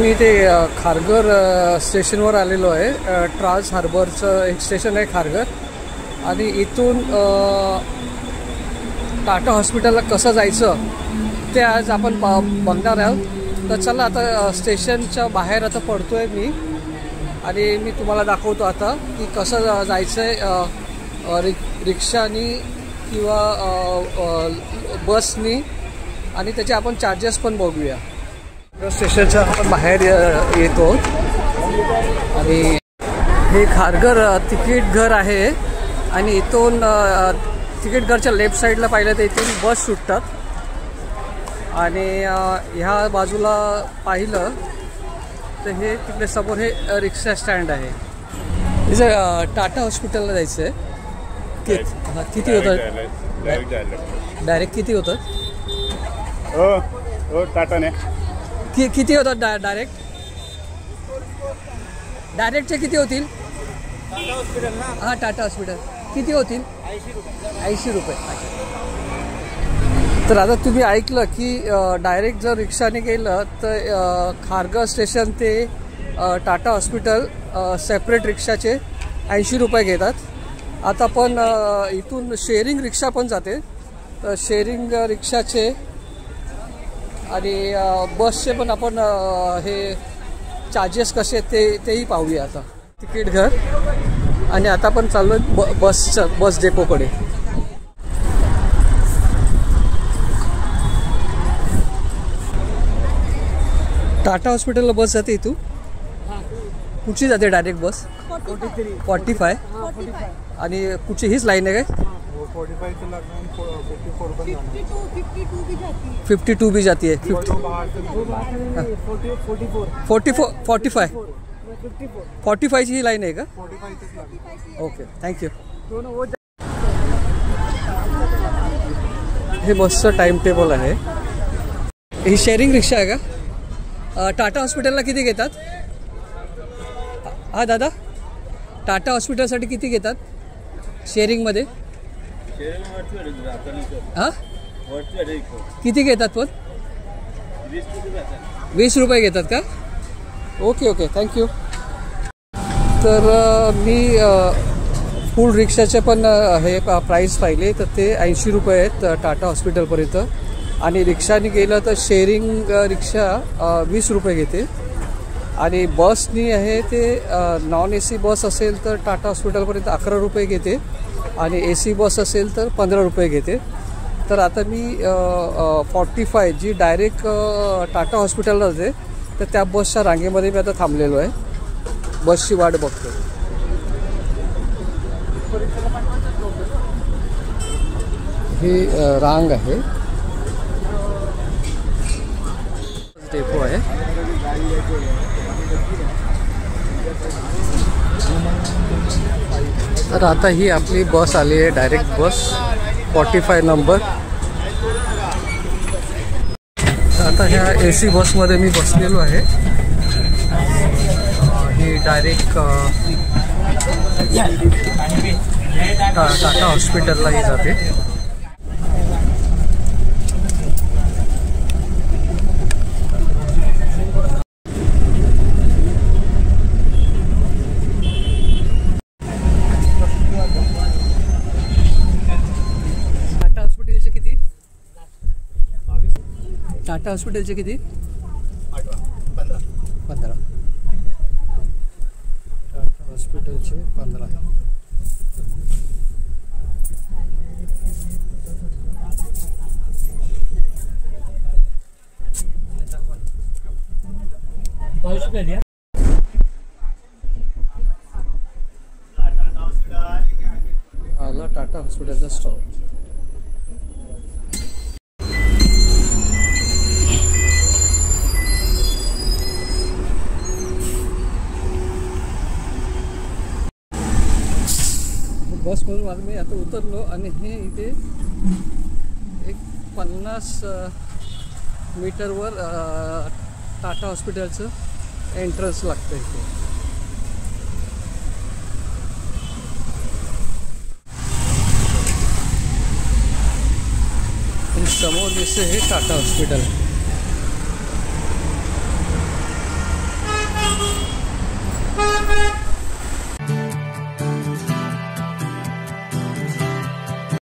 मी ते खारघर स्टेशनवर आलेलो आहे। ट्रान्स हार्बरचं एक स्टेशन आहे खारघर, आणि इथून टाटा हॉस्पिटलला कसं जायचं ते आज आपण बघणार आहोत। तर चला आता स्टेशनच्या बाहेर आता पडतोय मी, आणि मी तुम्हाला दाखवतो आता की कसं जायचं आहे, रिक्षानी किंवा बसनी, आणि त्याचे आपण चार्जेस पण बघूया। स्टेशनच्या आपण बाहेर येतो, आणि हे खारघर तिकीट घर आहे, आणि इथून तिकीट घरच्या लेफ्ट साईडला पाहिलं तर इथून बस सुटतात, आणि ह्या बाजूला पाहिलं तर हे तिकडे समोर हे रिक्षा स्टँड आहे। इथं टाटा हॉस्पिटलला जायचं आहे। किती होतं डायरेक्ट? किती होतं? हो टाटाने किती होतात डायरेक्टचे किती होतील? हां, टाटा हॉस्पिटल किती होतील? 80 रुपये। तर आता तुम्ही ऐकलं की डायरेक्ट जर रिक्षाने गेलं तर खारघर स्टेशन ते टाटा हॉस्पिटल सेपरेट रिक्षाचे 80 रुपये घेतात। आता पण इथून शेअरिंग रिक्षा पण जाते, तर शेअरिंग रिक्षाचे आणि बसचे पण आपण हे चार्जेस कसे तेही पाहूया आता। तिकीट घर, आणि आता पण चाललो बस डेपोकडे। टाटा हॉस्पिटलला बस जाते इथून? कुठची जाते डायरेक्ट बस? 45 आणि कुठची हीच लाईन आहे काय? 52 भी जाती है। 45 ही लाइन है का? Okay, thank you. हे बसचं टाइम टेबल आहे। ही शेअरिंग रिक्षा आहे का? टाटा हॉस्पिटलला किती घेतात? हा दादा, टाटा हॉस्पिटलसाठी किती घेतात शेअरिंगमध्ये? हां, किती घेतात पण? 20 रुपये घेतात का? Okay okay, thank you. तर मी फुल रिक्षाचे पण हे प्राईस पाहिले तर ते 80 रुपये आहेत टाटा हॉस्पिटलपर्यंत, आणि रिक्षाने गेलं तर शेअरिंग रिक्षा 20 रुपये घेते, आणि बसनी आहे ते नॉन AC बस असेल तर टाटा हॉस्पिटलपर्यंत 11 रुपये घेते, आणि AC बस असेल तर 15 रुपये घेते। तर आता मी 45 जी डायरेक्ट टाटा हॉस्पिटलला जाते, तर त्या बसच्या रांगेमध्ये मी आता थांबलेलो आहे, बसची वाट बघतो। ही रांग आहे, डेपो आहे। तर आता ही आपली बस आली आहे, डायरेक्ट बस 45 नंबर। आता ह्या AC बसमध्ये मी बसलेलो आहे, ही डायरेक्ट टाटा हॉस्पिटललाही जाते। टाटा हॉस्पिटलचे किती? 15। टाटा हॉस्पिटलचे 15। आला टाटा हॉस्पिटलचा स्टॉप। बसमधून आज मी आता उतरलो, आणि हे इथे एक 50 मीटरवर टाटा हॉस्पिटलचं एंट्रन्स लागतं इथे। समोर दिसते हे टाटा हॉस्पिटल।